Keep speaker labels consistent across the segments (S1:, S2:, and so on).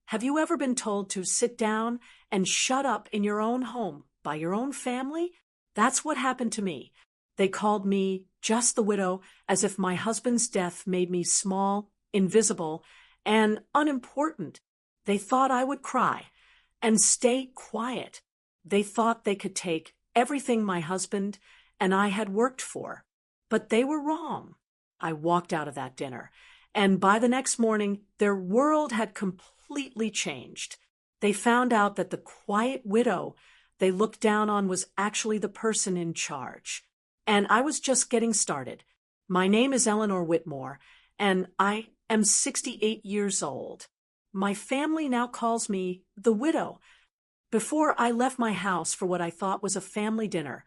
S1: Have you ever been told to sit down and shut up in your own home by your own family? That's what happened to me. They called me just the widow, as if my husband's death made me small, invisible, and unimportant. They thought I would cry and stay quiet. They thought they could take everything my husband and I had worked for. But they were wrong. I walked out of that dinner, and by the next morning, their world had completely changed. They found out that the quiet widow they looked down on was actually the person in charge. And I was just getting started. My name is Eleanor Whitmore, and I am 68 years old. My family now calls me the widow. Before I left my house for what I thought was a family dinner,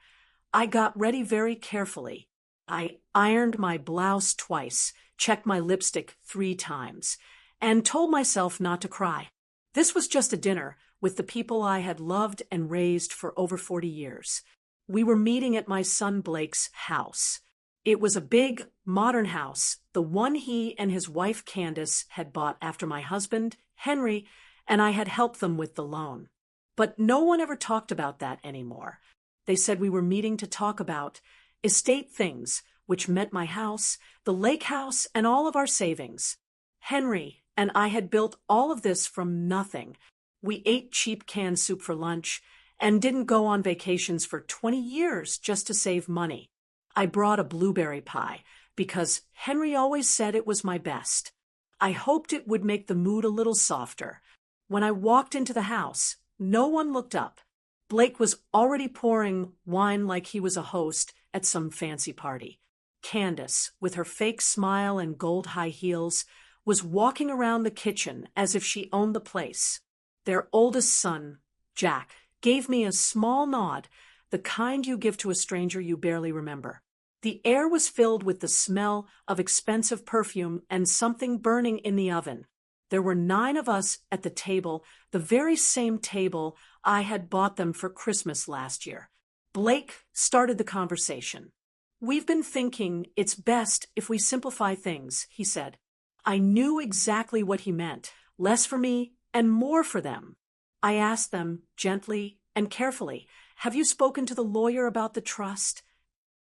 S1: I got ready very carefully. I ironed my blouse twice, checked my lipstick 3 times, and told myself not to cry. This was just a dinner with the people I had loved and raised for over 40 years. We were meeting at my son Blake's house. It was a big, modern house, the one he and his wife Candace had bought after my husband, Henry, and I had helped them with the loan. But no one ever talked about that anymore. They said we were meeting to talk about estate things, which meant my house, the lake house, and all of our savings. Henry and I had built all of this from nothing. We ate cheap canned soup for lunch and didn't go on vacations for 20 years just to save money. I brought a blueberry pie because Henry always said it was my best. I hoped it would make the mood a little softer. When I walked into the house, no one looked up. Blake was already pouring wine like he was a host at some fancy party. Candace, with her fake smile and gold high heels, was walking around the kitchen as if she owned the place. Their oldest son, Jack, gave me a small nod, the kind you give to a stranger you barely remember. The air was filled with the smell of expensive perfume and something burning in the oven. There were 9 of us at the table, the very same table I had bought them for Christmas last year. Blake started the conversation. "We've been thinking it's best if we simplify things," he said. I knew exactly what he meant, less for me and more for them. I asked them gently and carefully, "Have you spoken to the lawyer about the trust?"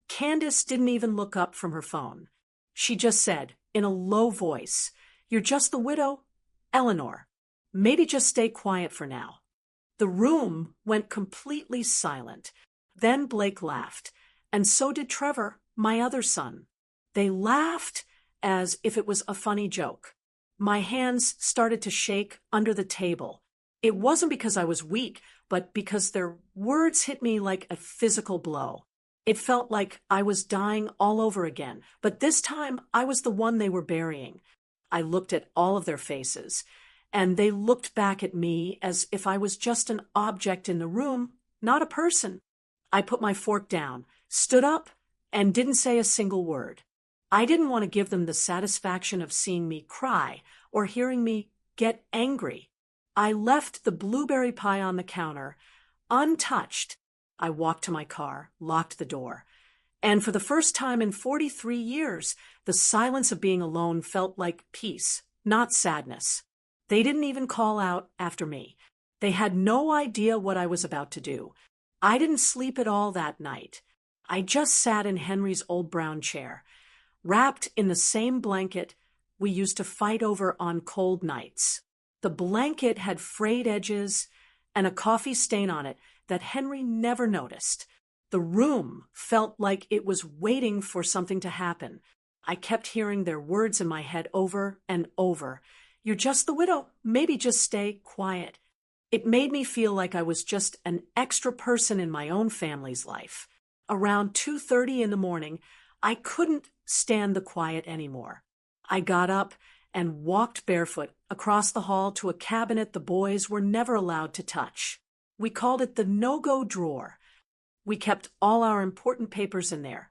S1: Candace didn't even look up from her phone. She just said, in a low voice, "You're just the widow, Eleanor. Maybe just stay quiet for now." The room went completely silent. Then Blake laughed, and so did Trevor, my other son. They laughed as if it was a funny joke. My hands started to shake under the table. It wasn't because I was weak, but because their words hit me like a physical blow. It felt like I was dying all over again, but this time I was the one they were burying. I looked at all of their faces, and they looked back at me as if I was just an object in the room, not a person. I put my fork down, stood up, and didn't say a single word. I didn't want to give them the satisfaction of seeing me cry or hearing me get angry. I left the blueberry pie on the counter, untouched. I walked to my car, locked the door, and for the first time in 43 years, the silence of being alone felt like peace, not sadness. They didn't even call out after me. They had no idea what I was about to do. I didn't sleep at all that night. I just sat in Henry's old brown chair, wrapped in the same blanket we used to fight over on cold nights. The blanket had frayed edges and a coffee stain on it that Henry never noticed. The room felt like it was waiting for something to happen. I kept hearing their words in my head over and over. "You're just the widow. Maybe just stay quiet." It made me feel like I was just an extra person in my own family's life. Around 2:30 in the morning, I couldn't stand the quiet anymore. I got up and walked barefoot across the hall to a cabinet the boys were never allowed to touch. We called it the no-go drawer. We kept all our important papers in there: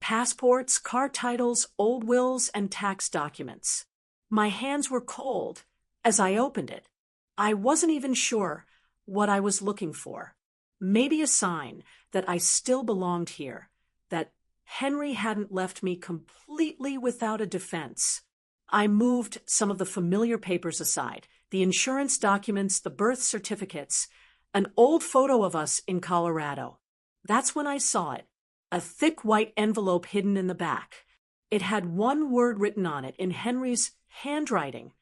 S1: passports, car titles, old wills, and tax documents. My hands were cold as I opened it. I wasn't even sure what I was looking for. Maybe a sign that I still belonged here, that Henry hadn't left me completely without a defense. I moved some of the familiar papers aside, the insurance documents, the birth certificates, an old photo of us in Colorado. That's when I saw it, a thick white envelope hidden in the back. It had one word written on it in Henry's handwriting,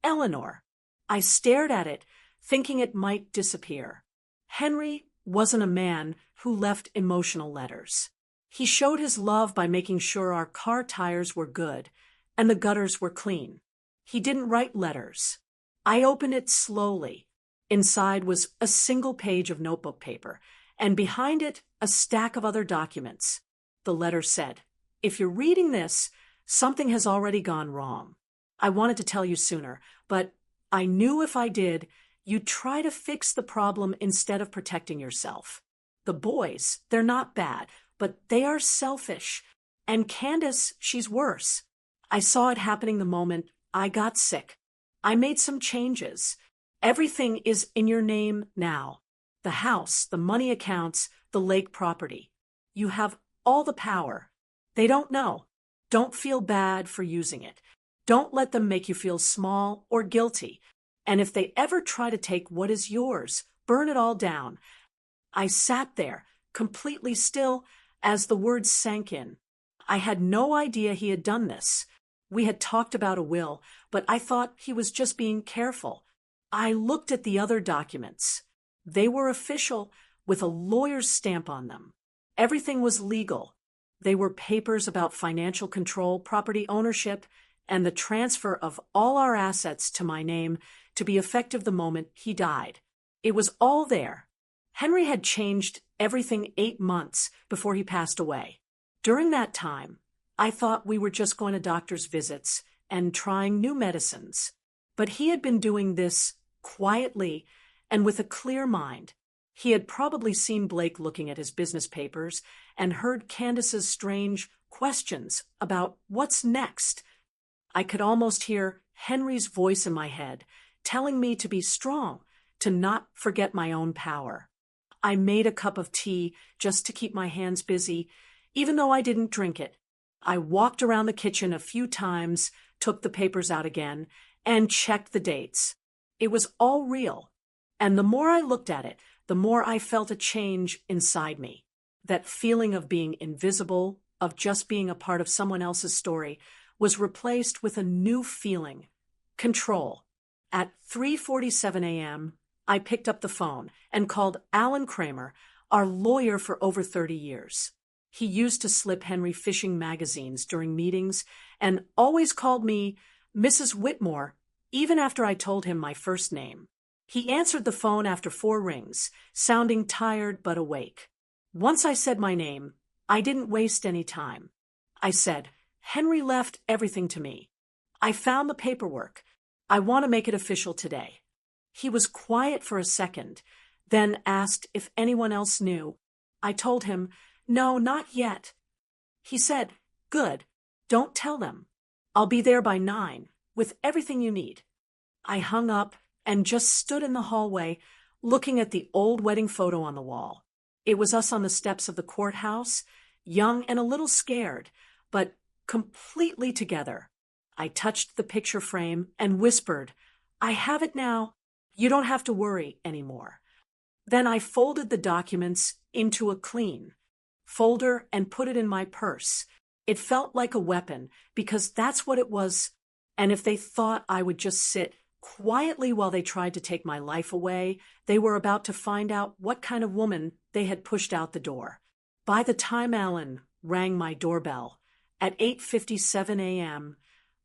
S1: Eleanor. I stared at it, thinking it might disappear. Henry wasn't a man who left emotional letters. He showed his love by making sure our car tires were good and the gutters were clean. He didn't write letters. I opened it slowly. Inside was a single page of notebook paper, and behind it, a stack of other documents. The letter said, "If you're reading this, something has already gone wrong. I wanted to tell you sooner, but I knew if I did, you'd try to fix the problem instead of protecting yourself. The boys, they're not bad, but they are selfish. And Candace, she's worse. I saw it happening the moment I got sick. I made some changes. Everything is in your name now. The house, the money accounts, the lake property. You have all the power. They don't know. Don't feel bad for using it. Don't let them make you feel small or guilty. And if they ever try to take what is yours, burn it all down." I sat there, completely still, as the words sank in. I had no idea he had done this. We had talked about a will, but I thought he was just being careful. I looked at the other documents. They were official, with a lawyer's stamp on them. Everything was legal. They were papers about financial control, property ownership, and the transfer of all our assets to my name to be effective the moment he died. It was all there. Henry had changed everything 8 months before he passed away. During that time, I thought we were just going to doctor's visits and trying new medicines. But he had been doing this quietly and with a clear mind. He had probably seen Blake looking at his business papers and heard Candace's strange questions about what's next. I could almost hear Henry's voice in my head, telling me to be strong, to not forget my own power. I made a cup of tea just to keep my hands busy, even though I didn't drink it. I walked around the kitchen a few times, took the papers out again, and checked the dates. It was all real. And the more I looked at it, the more I felt a change inside me. That feeling of being invisible, of just being a part of someone else's story, was replaced with a new feeling: control. At 3:47 a.m., I picked up the phone and called Alan Kramer, our lawyer for over 30 years. He used to slip Henry fishing magazines during meetings and always called me Mrs. Whitmore, even after I told him my first name. He answered the phone after 4 rings, sounding tired but awake. Once I said my name, I didn't waste any time. I said, "Henry left everything to me. I found the paperwork. I want to make it official today." He was quiet for a second, then asked if anyone else knew. I told him, "No, not yet." He said, "Good. Don't tell them. I'll be there by 9, with everything you need." I hung up and just stood in the hallway, looking at the old wedding photo on the wall. It was us on the steps of the courthouse, young and a little scared, but completely together. I touched the picture frame and whispered, "I have it now. You don't have to worry anymore." Then I folded the documents into a clean folder and put it in my purse. It felt like a weapon, because that's what it was. And if they thought I would just sit quietly while they tried to take my life away, they were about to find out what kind of woman they had pushed out the door. By the time Alan rang my doorbell at 8:57 a.m.,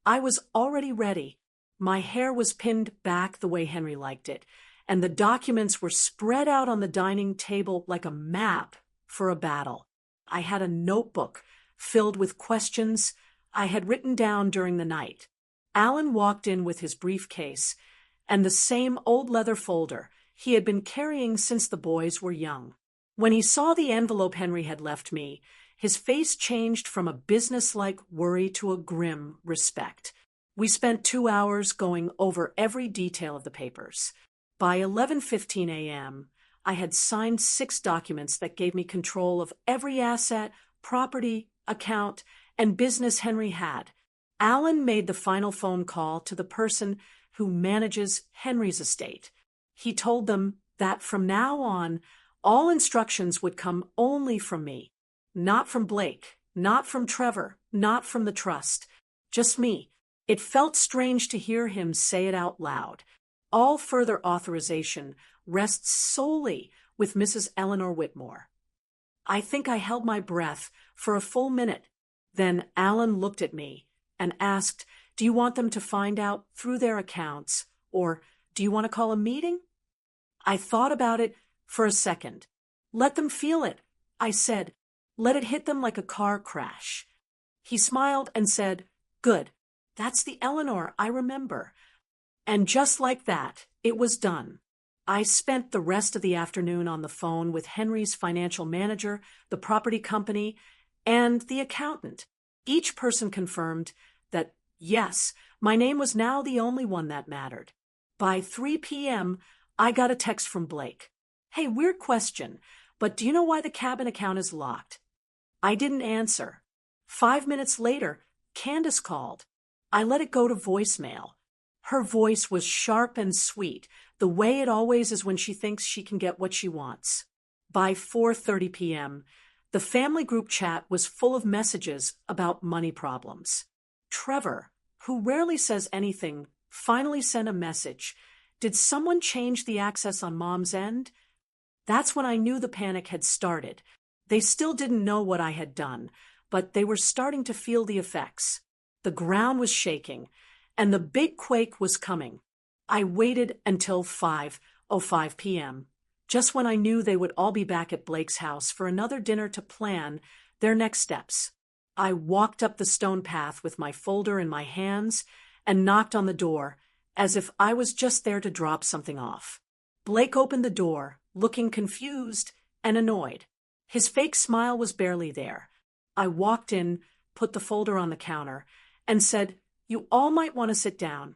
S1: I was already ready. My hair was pinned back the way Henry liked it, and the documents were spread out on the dining table like a map for a battle. I had a notebook filled with questions I had written down during the night. Alan walked in with his briefcase and the same old leather folder he had been carrying since the boys were young. When he saw the envelope Henry had left me, his face changed from a businesslike worry to a grim respect. We spent 2 hours going over every detail of the papers. By 11:15 a.m., I had signed 6 documents that gave me control of every asset, property, account, and business Henry had. Alan made the final phone call to the person who manages Henry's estate. He told them that from now on, all instructions would come only from me, not from Blake, not from Trevor, not from the trust, just me. It felt strange to hear him say it out loud. All further authorization rests solely with Mrs. Eleanor Whitmore. I think I held my breath for a full minute. Then Alan looked at me and asked, "Do you want them to find out through their accounts, or do you want to call a meeting?" I thought about it for a second. "Let them feel it," I said. "Let it hit them like a car crash." He smiled and said, "Good. That's the Eleanor I remember." And just like that, it was done. I spent the rest of the afternoon on the phone with Henry's financial manager, the property company, and the accountant. Each person confirmed that, yes, my name was now the only one that mattered. By 3 p.m., I got a text from Blake. "Hey, weird question, but do you know why the cabin account is locked?" I didn't answer. 5 minutes later, Candace called. I let it go to voicemail. Her voice was sharp and sweet, the way it always is when she thinks she can get what she wants. By 4:30 p.m., the family group chat was full of messages about money problems. Trevor, who rarely says anything, finally sent a message. "Did someone change the access on Mom's end?" That's when I knew the panic had started. They still didn't know what I had done, but they were starting to feel the effects. The ground was shaking, and the big quake was coming. I waited until 5:05 p.m., just when I knew they would all be back at Blake's house for another dinner to plan their next steps. I walked up the stone path with my folder in my hands and knocked on the door, as if I was just there to drop something off. Blake opened the door, looking confused and annoyed. His fake smile was barely there. I walked in, put the folder on the counter, and said, "You all might want to sit down."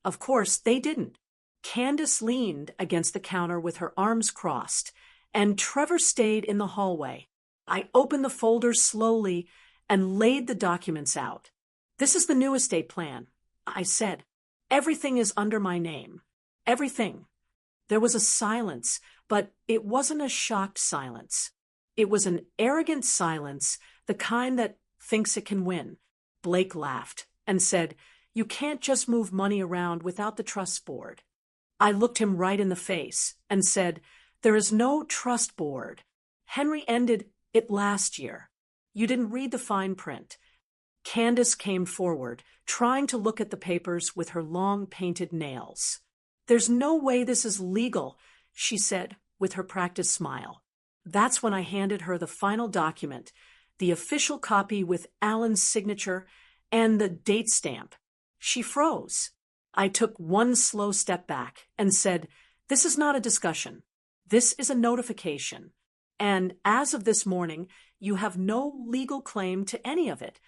S1: Of course, they didn't. Candace leaned against the counter with her arms crossed, and Trevor stayed in the hallway. I opened the folder slowly and laid the documents out. "This is the new estate plan," I said. "Everything is under my name. Everything." There was a silence, but it wasn't a shocked silence. It was an arrogant silence, the kind that thinks it can win. Blake laughed and said, "You can't just move money around without the trust board." I looked him right in the face and said, "There is no trust board. Henry ended it last year. You didn't read the fine print." Candace came forward, trying to look at the papers with her long painted nails. "There's no way this is legal," she said with her practiced smile. That's when I handed her the final document, the official copy with Alan's signature and the date stamp. She froze. I took one slow step back and said, "This is not a discussion. This is a notification. And as of this morning, you have no legal claim to any of it."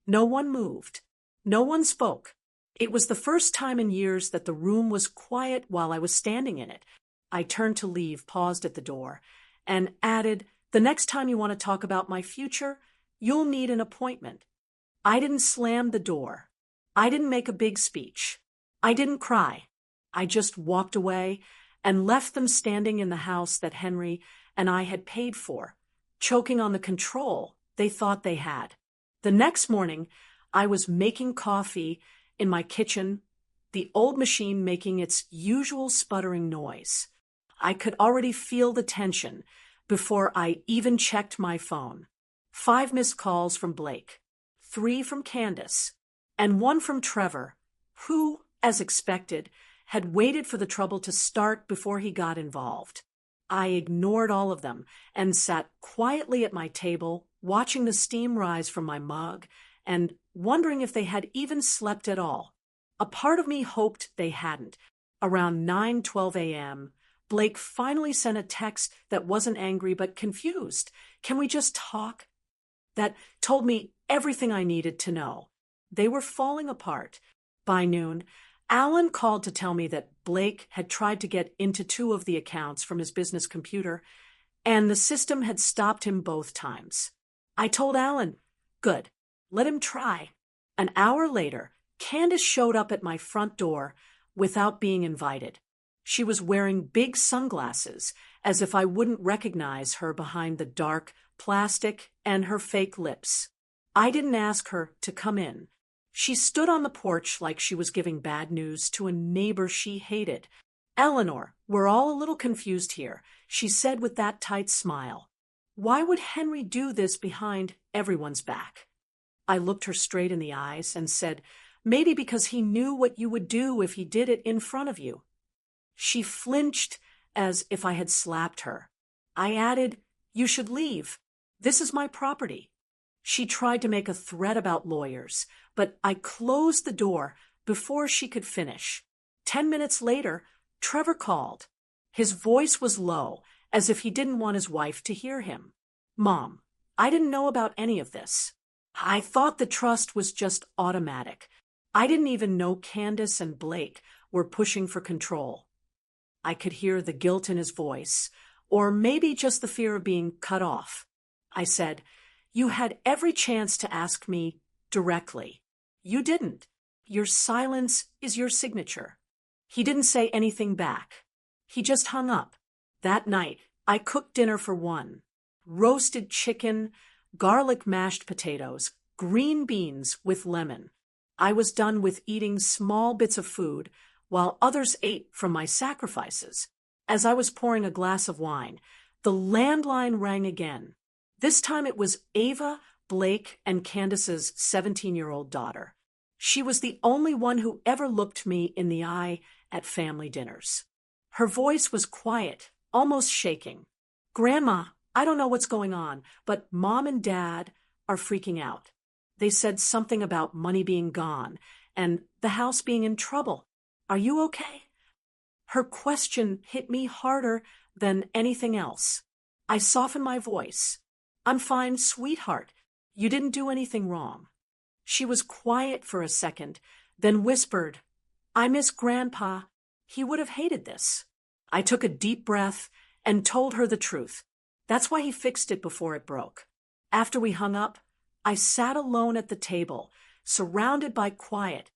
S1: No one moved. No one spoke. It was the first time in years that the room was quiet while I was standing in it. I turned to leave, paused at the door, and added, "The next time you want to talk about my future, you'll need an appointment." I didn't slam the door. I didn't make a big speech. I didn't cry. I just walked away and left them standing in the house that Henry and I had paid for, choking on the control they thought they had. The next morning, I was making coffee in my kitchen, the old machine making its usual sputtering noise. I could already feel the tension before I even checked my phone. 5 missed calls from Blake, 3 from Candace, and 1 from Trevor, who, as expected, had waited for the trouble to start before he got involved. I ignored all of them and sat quietly at my table, watching the steam rise from my mug and wondering if they had even slept at all. A part of me hoped they hadn't. Around 9:12 a.m., Blake finally sent a text that wasn't angry but confused. "Can we just talk?" That told me everything I needed to know. They were falling apart. By noon, Alan called to tell me that Blake had tried to get into 2 of the accounts from his business computer, and the system had stopped him both times. I told Alan, "Good, let him try." An hour later, Candace showed up at my front door, without being invited. She was wearing big sunglasses, as if I wouldn't recognize her behind the dark plastic and her fake lips. I didn't ask her to come in. She stood on the porch like she was giving bad news to a neighbor she hated. "Eleanor, we're all a little confused here," she said with that tight smile. "Why would Henry do this behind everyone's back?" I looked her straight in the eyes and said, "Maybe because he knew what you would do if he did it in front of you." She flinched as if I had slapped her. I added, "You should leave. This is my property." She tried to make a threat about lawyers, but I closed the door before she could finish. 10 minutes later, Trevor called. His voice was low, as if he didn't want his wife to hear him. "Mom, I didn't know about any of this. I thought the trust was just automatic. I didn't even know Candace and Blake were pushing for control." I could hear the guilt in his voice, or maybe just the fear of being cut off. I said, "You had every chance to ask me directly. You didn't. Your silence is your signature." He didn't say anything back. He just hung up. That night, I cooked dinner for one. Roasted chicken, garlic mashed potatoes, green beans with lemon. I was done with eating small bits of food, while others ate from my sacrifices. As I was pouring a glass of wine, the landline rang again. This time it was Ava, Blake, and Candace's 17-year-old daughter. She was the only one who ever looked me in the eye at family dinners. Her voice was quiet, almost shaking. "Grandma, I don't know what's going on, but Mom and Dad are freaking out. They said something about money being gone and the house being in trouble. Are you okay?" Her question hit me harder than anything else. I softened my voice. "I'm fine, sweetheart. You didn't do anything wrong." She was quiet for a second, then whispered, "I miss Grandpa. He would have hated this." I took a deep breath and told her the truth. That's why he fixed it before it broke. After we hung up, I sat alone at the table, surrounded by quiet.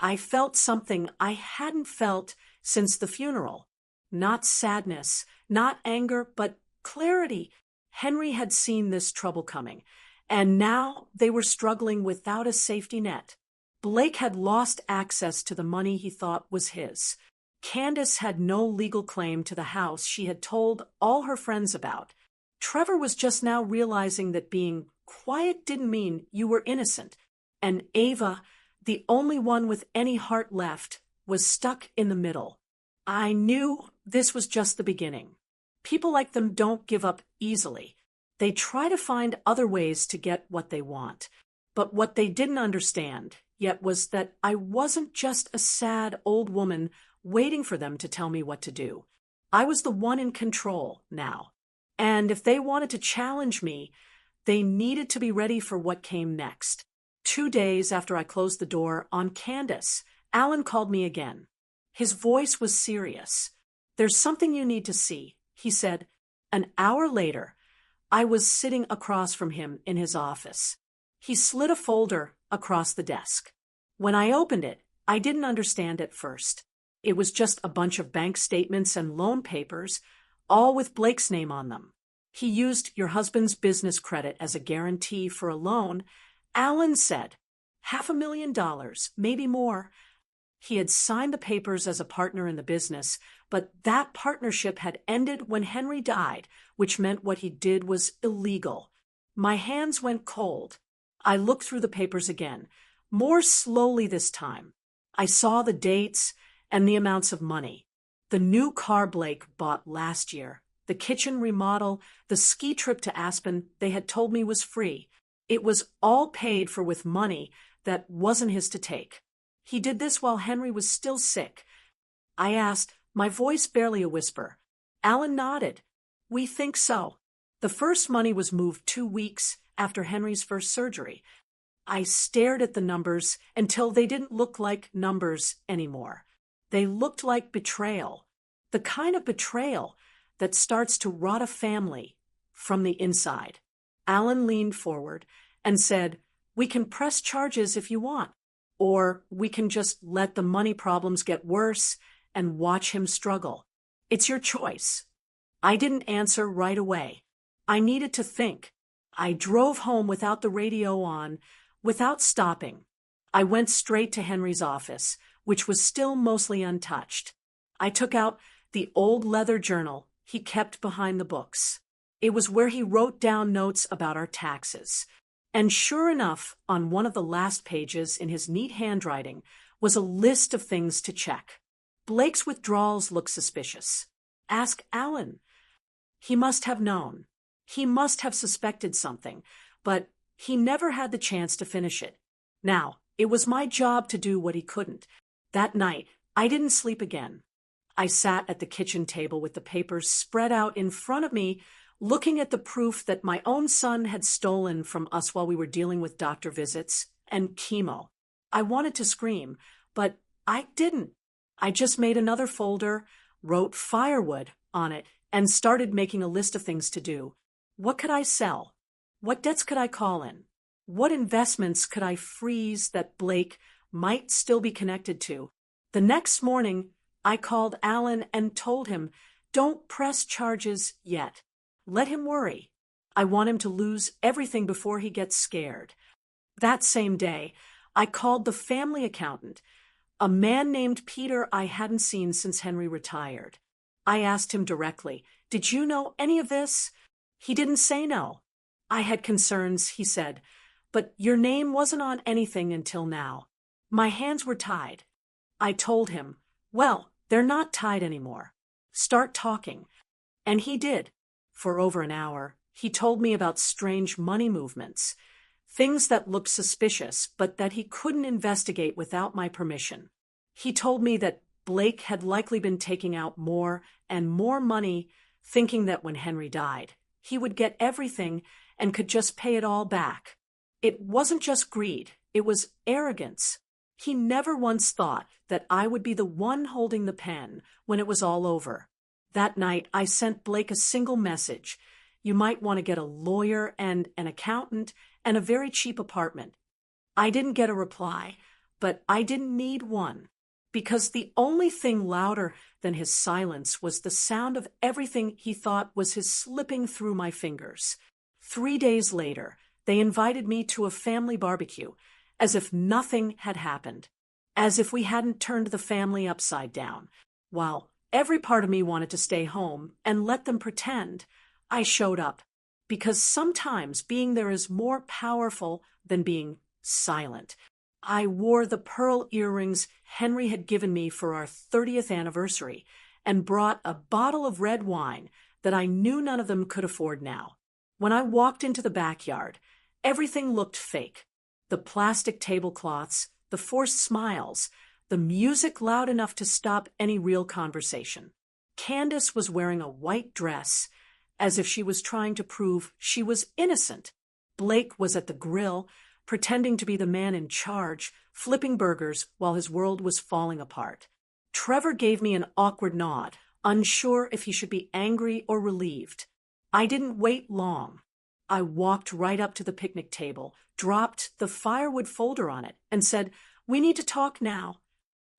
S1: I felt something I hadn't felt since the funeral. Not sadness, not anger, but clarity. Henry had seen this trouble coming, and now they were struggling without a safety net. Blake had lost access to the money he thought was his. Candace had no legal claim to the house she had told all her friends about. Trevor was just now realizing that being quiet didn't mean you were innocent. And Ava, the only one with any heart left, was stuck in the middle. I knew this was just the beginning. People like them don't give up easily. They try to find other ways to get what they want. But what they didn't understand yet was that I wasn't just a sad old woman waiting for them to tell me what to do. I was the one in control now. And if they wanted to challenge me, they needed to be ready for what came next. 2 days after I closed the door on Candace, Alan called me again. His voice was serious. "There's something you need to see," he said. An hour later, I was sitting across from him in his office. He slid a folder across the desk. When I opened it, I didn't understand at first. It was just a bunch of bank statements and loan papers, all with Blake's name on them. He used your husband's business credit as a guarantee for a loan. Alan said, $500,000, maybe more. He had signed the papers as a partner in the business, but that partnership had ended when Henry died, which meant what he did was illegal. My hands went cold. I looked through the papers again, more slowly this time. I saw the dates and the amounts of money. The new car Blake bought last year, the kitchen remodel, the ski trip to Aspen they had told me was free. It was all paid for with money that wasn't his to take. He did this while Henry was still sick. I asked, my voice barely a whisper. Alan nodded. "We think so." The first money was moved 2 weeks after Henry's first surgery. I stared at the numbers until they didn't look like numbers anymore. They looked like betrayal, the kind of betrayal that starts to rot a family from the inside. Alan leaned forward and said, "We can press charges if you want." or we can just let the money problems get worse and watch him struggle. It's your choice." I didn't answer right away. I needed to think. I drove home without the radio on, without stopping. I went straight to Henry's office, which was still mostly untouched. I took out the old leather journal he kept behind the books. It was where he wrote down notes about our taxes. And sure enough, on one of the last pages in his neat handwriting was a list of things to check. Blake's withdrawals look suspicious. Ask Alan. He must have known. He must have suspected something, but he never had the chance to finish it. Now, it was my job to do what he couldn't. That night, I didn't sleep again. I sat at the kitchen table with the papers spread out in front of me, looking at the proof that my own son had stolen from us while we were dealing with doctor visits and chemo. I wanted to scream, but I didn't. I just made another folder, wrote firewood on it, and started making a list of things to do. What could I sell? What debts could I call in? What investments could I freeze that Blake might still be connected to? The next morning, I called Alan and told him, "Don't press charges yet. Let him worry. I want him to lose everything before he gets scared." That same day, I called the family accountant, a man named Peter I hadn't seen since Henry retired. I asked him directly, "Did you know any of this?" He didn't say no. "I had concerns," he said, "but your name wasn't on anything until now." My hands were tied. I told him, "Well, they're not tied anymore. Start talking." And he did. For over an hour, he told me about strange money movements, things that looked suspicious but that he couldn't investigate without my permission. He told me that Blake had likely been taking out more and more money, thinking that when Henry died, he would get everything and could just pay it all back. It wasn't just greed, it was arrogance. He never once thought that I would be the one holding the pen when it was all over. That night, I sent Blake a single message. "You might want to get a lawyer and an accountant and a very cheap apartment." I didn't get a reply, but I didn't need one, because the only thing louder than his silence was the sound of everything he thought was his slipping through my fingers. 3 days later, they invited me to a family barbecue, as if nothing had happened, as if we hadn't turned the family upside down. While every part of me wanted to stay home and let them pretend, I showed up, because sometimes being there is more powerful than being silent. I wore the pearl earrings Henry had given me for our 30th anniversary and brought a bottle of red wine that I knew none of them could afford now. When I walked into the backyard, everything looked fake. The plastic tablecloths, the forced smiles, the music loud enough to stop any real conversation. Candace was wearing a white dress, as if she was trying to prove she was innocent. Blake was at the grill, pretending to be the man in charge, flipping burgers while his world was falling apart. Trevor gave me an awkward nod, unsure if he should be angry or relieved. I didn't wait long. I walked right up to the picnic table, dropped the firewood folder on it, and said, "We need to talk now."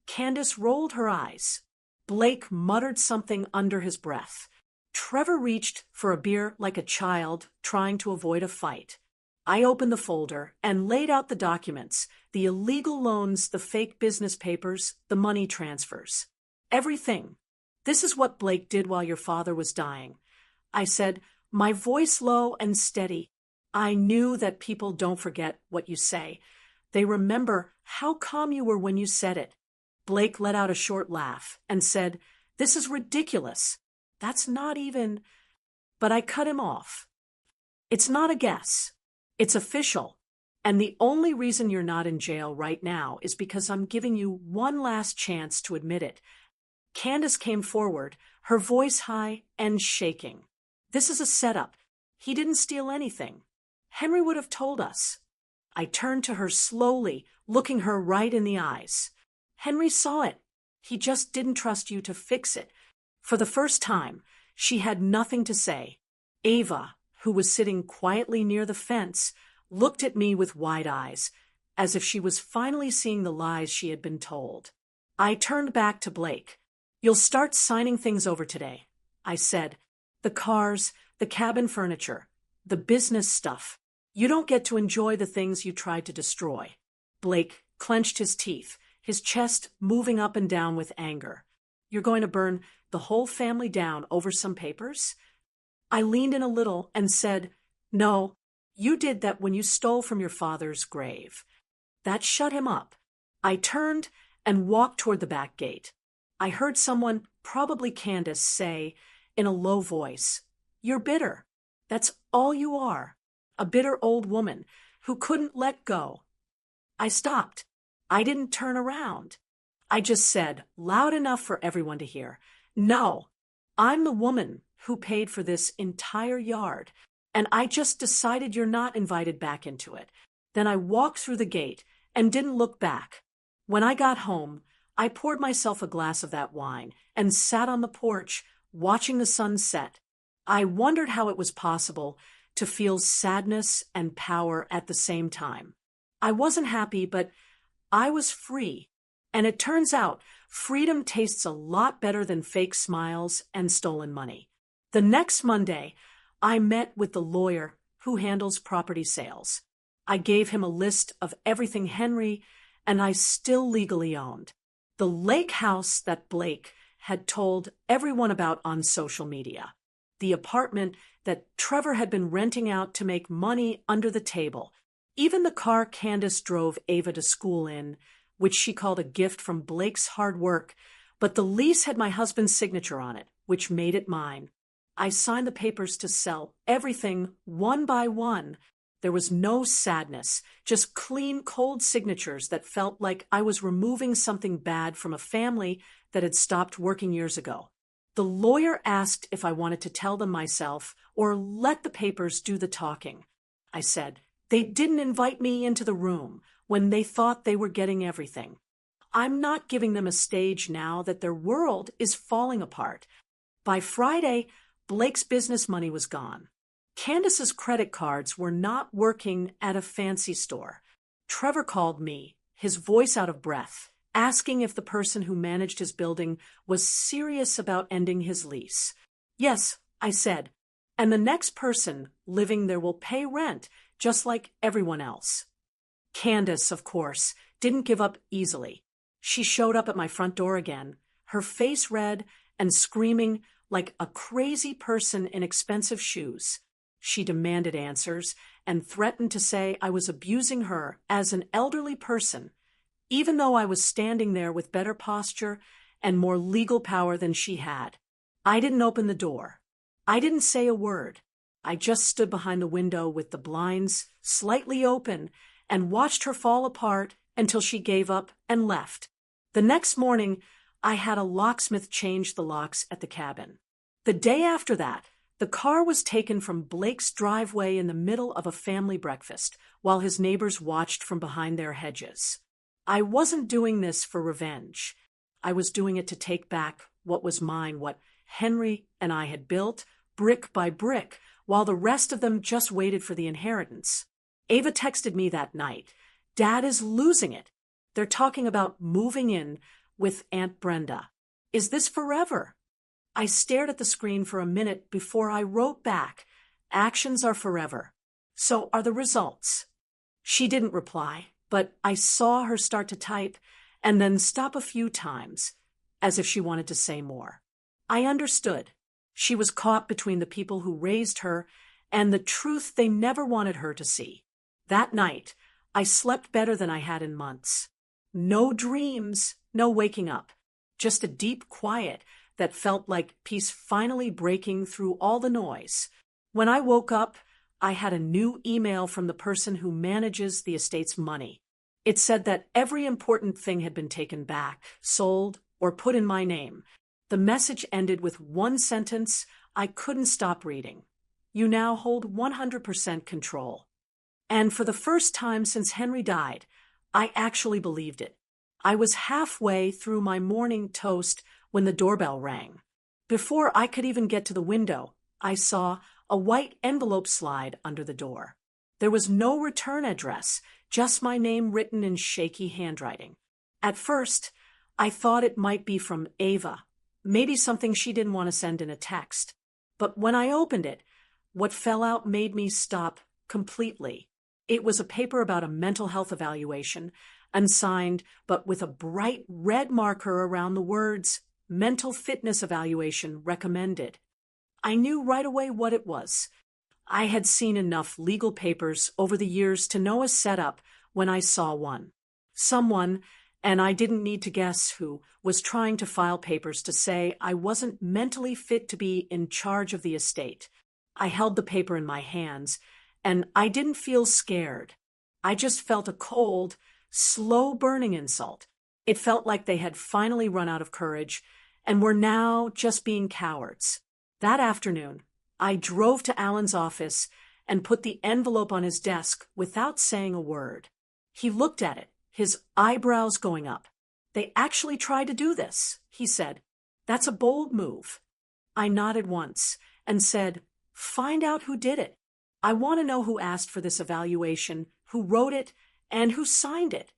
S1: Candace rolled her eyes. Blake muttered something under his breath. Trevor reached for a beer like a child trying to avoid a fight. I opened the folder and laid out the documents, the illegal loans, the fake business papers, the money transfers. Everything. "This is what Blake did while your father was dying," I said, my voice low and steady. I knew that people don't forget what you say. They remember how calm you were when you said it. Blake let out a short laugh and said, "This is ridiculous. That's not even—" But I cut him off. "It's not a guess. It's official. And the only reason you're not in jail right now is because I'm giving you one last chance to admit it." Candace came forward, her voice high and shaking. "This is a setup. He didn't steal anything. Henry would have told us." I turned to her slowly, looking her right in the eyes. "Henry saw it. He just didn't trust you to fix it." For the first time, she had nothing to say. Ava, who was sitting quietly near the fence, looked at me with wide eyes. as if she was finally seeing the lies she had been told. I turned back to Blake. "You'll start signing things over today," I said. "The cars, the cabin furniture, the business stuff. You don't get to enjoy the things you tried to destroy." Blake clenched his teeth, his chest moving up and down with anger. "You're going to burn the whole family down over some papers?" I leaned in a little and said, "No, you did that when you stole from your father's grave." That shut him up. I turned and walked toward the back gate. I heard someone, probably Candace, say in a low voice, "You're bitter. That's all you are. A bitter old woman who couldn't let go." I stopped. I didn't turn around. I just said, loud enough for everyone to hear, "No, I'm the woman who paid for this entire yard, and I just decided you're not invited back into it." Then I walked through the gate and didn't look back. When I got home, I poured myself a glass of that wine and sat on the porch, watching the sun set. I wondered how it was possible to feel sadness and power at the same time. I wasn't happy, but I was free. And it turns out freedom tastes a lot better than fake smiles and stolen money. The next Monday, I met with the lawyer who handles property sales. I gave him a list of everything Henry and I still legally owned. The lake house that Blake had told everyone about on social media. The apartment that Trevor had been renting out to make money under the table. Even the car Candace drove Ava to school in, which she called a gift from Blake's hard work, but the lease had my husband's signature on it, which made it mine. I signed the papers to sell everything one by one. There was no sadness, just clean, cold signatures that felt like I was removing something bad from a family that had stopped working years ago. The lawyer asked if I wanted to tell them myself or let the papers do the talking. I said, "They didn't invite me into the room when they thought they were getting everything. I'm not giving them a stage now that their world is falling apart." By Friday, Blake's business money was gone. Candace's credit cards were not working at a fancy store. Trevor called me, his voice out of breath, asking if the person who managed his building was serious about ending his lease. "Yes," I said, "and the next person living there will pay rent, just like everyone else." Candace, of course, didn't give up easily. She showed up at my front door again, her face red and screaming like a crazy person in expensive shoes. She demanded answers and threatened to say I was abusing her as an elderly person, even though I was standing there with better posture and more legal power than she had. I didn't open the door. I didn't say a word. I just stood behind the window with the blinds slightly open and watched her fall apart until she gave up and left. The next morning, I had a locksmith change the locks at the cabin. The day after that, the car was taken from Blake's driveway in the middle of a family breakfast while his neighbors watched from behind their hedges. I wasn't doing this for revenge. I was doing it to take back what was mine, what Henry and I had built, brick by brick, while the rest of them just waited for the inheritance. Ava texted me that night, "Dad is losing it. They're talking about moving in with Aunt Brenda. Is this forever?" I stared at the screen for a minute before I wrote back, "Actions are forever. So are the results." She didn't reply, but I saw her start to type and then stop a few times, as if she wanted to say more. I understood. She was caught between the people who raised her and the truth they never wanted her to see. That night, I slept better than I had in months. No dreams, no waking up, just a deep quiet that felt like peace finally breaking through all the noise. When I woke up, I had a new email from the person who manages the estate's money. It said that every important thing had been taken back, sold, or put in my name. The message ended with one sentence I couldn't stop reading. "You now hold 100% control." And for the first time since Henry died, I actually believed it. I was halfway through my morning toast when the doorbell rang. Before I could even get to the window, I saw a white envelope slide under the door. There was no return address, just my name written in shaky handwriting. At first, I thought it might be from Ava, maybe something she didn't want to send in a text. But when I opened it, what fell out made me stop completely. It was a paper about a mental health evaluation, unsigned, but with a bright red marker around the words, mental fitness evaluation recommended. I knew right away what it was. I had seen enough legal papers over the years to know a setup when I saw one. Someone, and I didn't need to guess who, was trying to file papers to say I wasn't mentally fit to be in charge of the estate. I held the paper in my hands, and I didn't feel scared. I just felt a cold, slow-burning insult. It felt like they had finally run out of courage and were now just being cowards. That afternoon, I drove to Alan's office and put the envelope on his desk without saying a word. He looked at it, his eyebrows going up. "They actually tried to do this," he said. "That's a bold move." I nodded once and said, "Find out who did it. I want to know who asked for this evaluation, who wrote it, and who signed it."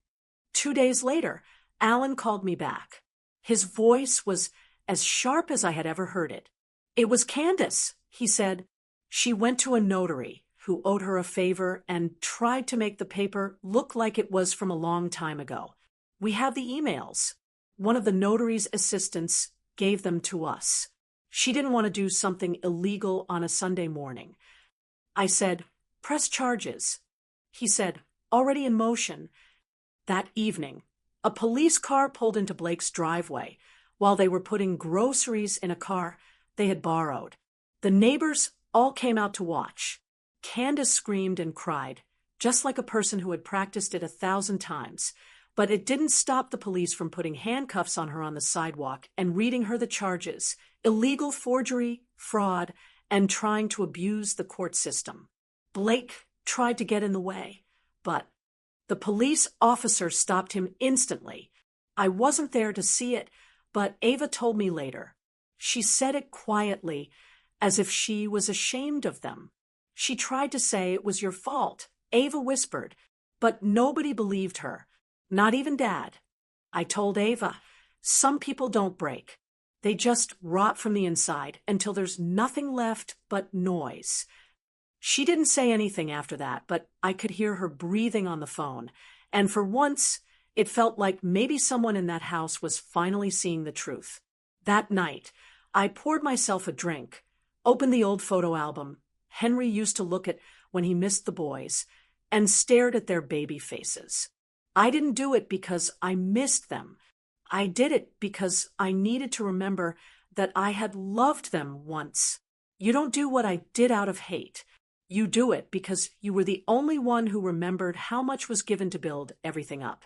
S1: 2 days later, Alan called me back. His voice was as sharp as I had ever heard it. "It was Candace," he said. "She went to a notary who owed her a favor and tried to make the paper look like it was from a long time ago. We have the emails. One of the notary's assistants gave them to us. She didn't want to do something illegal on a Sunday morning." I said, "Press charges." He said, "Already in motion." That evening, a police car pulled into Blake's driveway while they were putting groceries in a car they had borrowed. The neighbors all came out to watch. Candace screamed and cried, just like a person who had practiced it 1,000 times. But it didn't stop the police from putting handcuffs on her on the sidewalk and reading her the charges: illegal forgery, fraud, and trying to abuse the court system. Blake tried to get in the way, but the police officer stopped him instantly. I wasn't there to see it, but Ava told me later. She said it quietly, as if she was ashamed of them. She tried to say it was your fault, Ava whispered, but nobody believed her, not even Dad. I told Ava, some people don't break. They just rot from the inside until there's nothing left but noise. She didn't say anything after that, but I could hear her breathing on the phone, and for once, it felt like maybe someone in that house was finally seeing the truth. That night, I poured myself a drink, opened the old photo album Henry used to look at when he missed the boys, and stared at their baby faces. I didn't do it because I missed them. I did it because I needed to remember that I had loved them once. You don't do what I did out of hate. You do it because you were the only one who remembered how much was given to build everything up.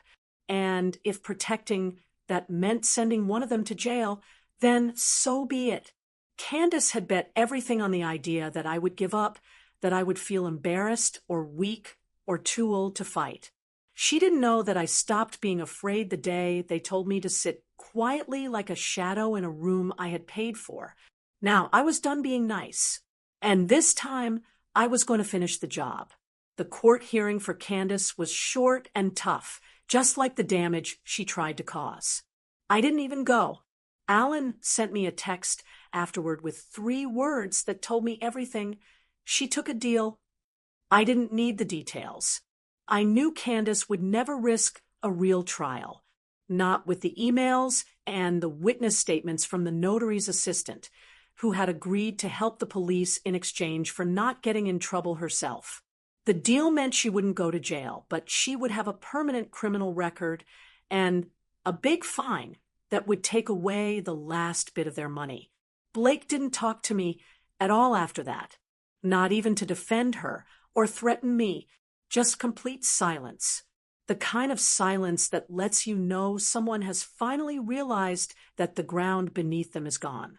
S1: And if protecting that meant sending one of them to jail, then so be it. Candace had bet everything on the idea that I would give up, that I would feel embarrassed or weak or too old to fight. She didn't know that I stopped being afraid the day they told me to sit quietly like a shadow in a room I had paid for. Now, I was done being nice, and this time I was going to finish the job. The court hearing for Candace was short and tough, just like the damage she tried to cause. I didn't even go. Alan sent me a text afterward with 3 words that told me everything. She took a deal. I didn't need the details. I knew Candace would never risk a real trial, not with the emails and the witness statements from the notary's assistant, who had agreed to help the police in exchange for not getting in trouble herself. The deal meant she wouldn't go to jail, but she would have a permanent criminal record and a big fine that would take away the last bit of their money. Blake didn't talk to me at all after that, not even to defend her or threaten me, just complete silence. The kind of silence that lets you know someone has finally realized that the ground beneath them is gone.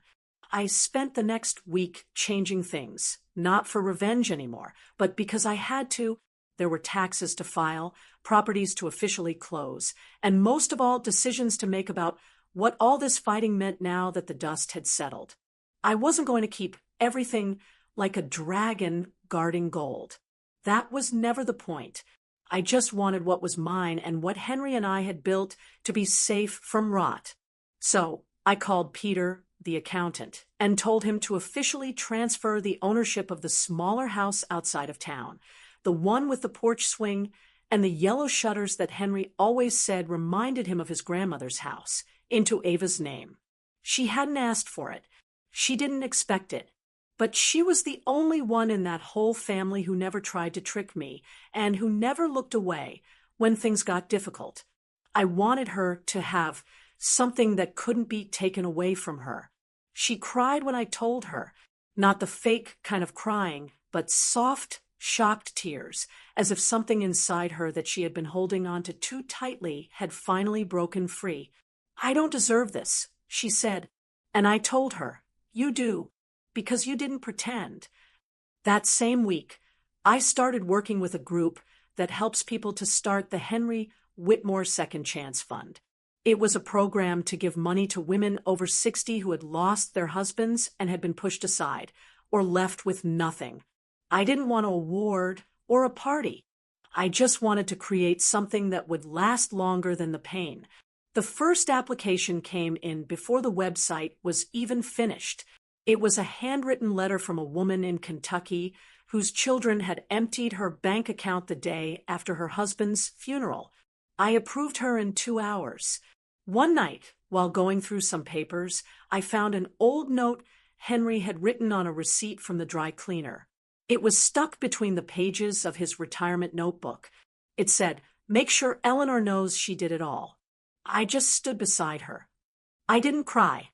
S1: I spent the next week changing things, not for revenge anymore, but because I had to. There were taxes to file, properties to officially close, and most of all, decisions to make about what all this fighting meant now that the dust had settled. I wasn't going to keep everything like a dragon guarding gold. That was never the point. I just wanted what was mine and what Henry and I had built to be safe from rot. So I called Peter, the accountant, and told him to officially transfer the ownership of the smaller house outside of town, the one with the porch swing and the yellow shutters that Henry always said reminded him of his grandmother's house, into Ava's name. She hadn't asked for it. She didn't expect it. But she was the only one in that whole family who never tried to trick me and who never looked away when things got difficult. I wanted her to have something that couldn't be taken away from her. She cried when I told her, not the fake kind of crying, but soft, shocked tears, as if something inside her that she had been holding on to too tightly had finally broken free. "I don't deserve this," she said, and I told her, "You do, because you didn't pretend." That same week, I started working with a group that helps people to start the Henry Whitmore Second Chance Fund. It was a program to give money to women over 60 who had lost their husbands and had been pushed aside, or left with nothing. I didn't want an award or a party. I just wanted to create something that would last longer than the pain. The first application came in before the website was even finished. It was a handwritten letter from a woman in Kentucky whose children had emptied her bank account the day after her husband's funeral. I approved her in 2 hours. One night, while going through some papers, I found an old note Henry had written on a receipt from the dry cleaner. It was stuck between the pages of his retirement notebook. It said, "Make sure Eleanor knows she did it all." I just stood beside her. I didn't cry.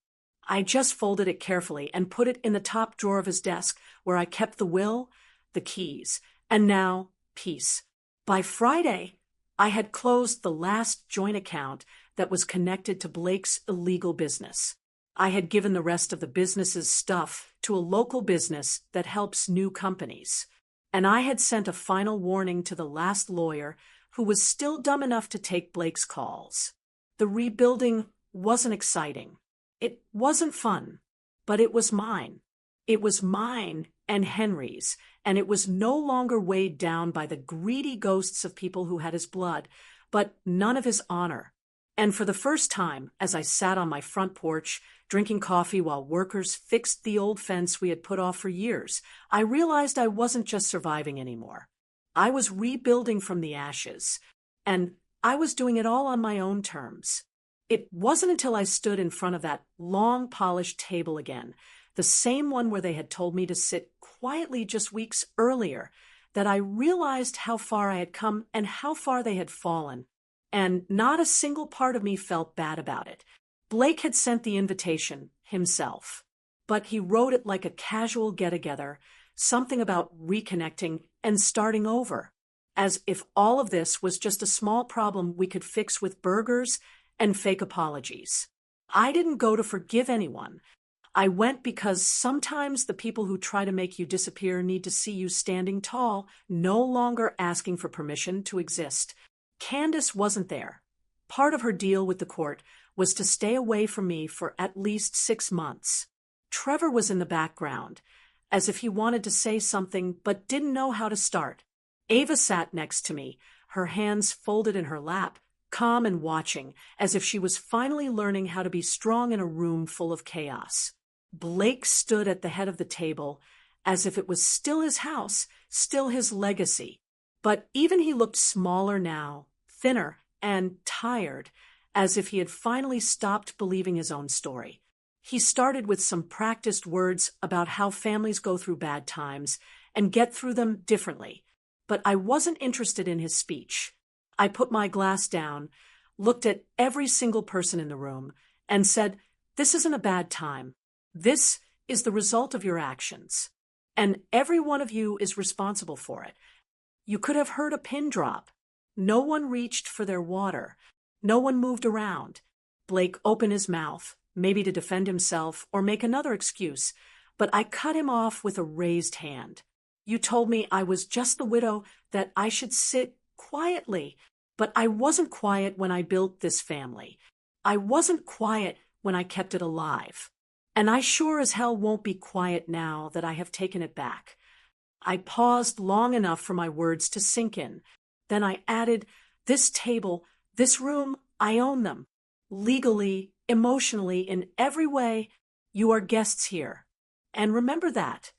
S1: I just folded it carefully and put it in the top drawer of his desk where I kept the will, the keys, and now peace. By Friday, I had closed the last joint account that was connected to Blake's illegal business. I had given the rest of the business's stuff to a local business that helps new companies. And I had sent a final warning to the last lawyer who was still dumb enough to take Blake's calls. The rebuilding wasn't exciting. It wasn't fun, but it was mine. It was mine and Henry's, and it was no longer weighed down by the greedy ghosts of people who had his blood, but none of his honor. And for the first time, as I sat on my front porch, drinking coffee while workers fixed the old fence we had put off for years, I realized I wasn't just surviving anymore. I was rebuilding from the ashes, and I was doing it all on my own terms. It wasn't until I stood in front of that long, polished table again, the same one where they had told me to sit quietly just weeks earlier, that I realized how far I had come and how far they had fallen. And not a single part of me felt bad about it. Blake had sent the invitation himself, but he wrote it like a casual get-together, something about reconnecting and starting over, as if all of this was just a small problem we could fix with burgers and fake apologies. I didn't go to forgive anyone. I went because sometimes the people who try to make you disappear need to see you standing tall, no longer asking for permission to exist. Candace wasn't there. Part of her deal with the court was to stay away from me for at least 6 months. Trevor was in the background, as if he wanted to say something but didn't know how to start. Ava sat next to me, her hands folded in her lap, calm and watching, as if she was finally learning how to be strong in a room full of chaos. Blake stood at the head of the table, as if it was still his house, still his legacy. But even he looked smaller now, thinner and tired, as if he had finally stopped believing his own story. He started with some practiced words about how families go through bad times and get through them differently. But I wasn't interested in his speech. I put my glass down, looked at every single person in the room, and said, "This isn't a bad time. This is the result of your actions. And every one of you is responsible for it. You could have heard a pin drop. No one reached for their water. No one moved around." Blake opened his mouth, maybe to defend himself or make another excuse, but I cut him off with a raised hand. "You told me I was just the widow, that I should sit quietly, but I wasn't quiet when I built this family. I wasn't quiet when I kept it alive. And I sure as hell won't be quiet now that I have taken it back." I paused long enough for my words to sink in. Then I added, this table, this room, I own them. Legally, emotionally, in every way, you are guests here. And remember that.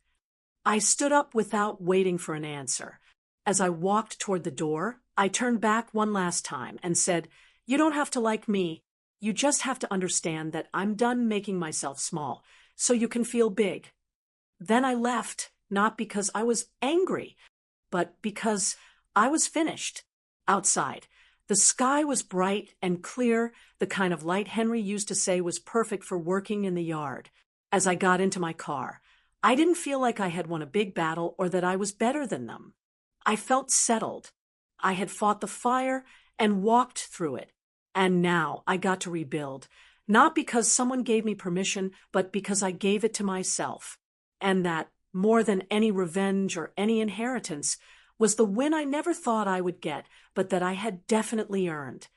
S1: I stood up without waiting for an answer. As I walked toward the door, I turned back one last time and said, you don't have to like me. You just have to understand that I'm done making myself small, so you can feel big. Then I left, not because I was angry, but because I was finished. Outside, the sky was bright and clear, the kind of light Henry used to say was perfect for working in the yard. As I got into my car, I didn't feel like I had won a big battle or that I was better than them. I felt settled. I had fought the fire and walked through it. And now I got to rebuild, not because someone gave me permission, but because I gave it to myself. And that, more than any revenge or any inheritance, was the win I never thought I would get, but that I had definitely earned.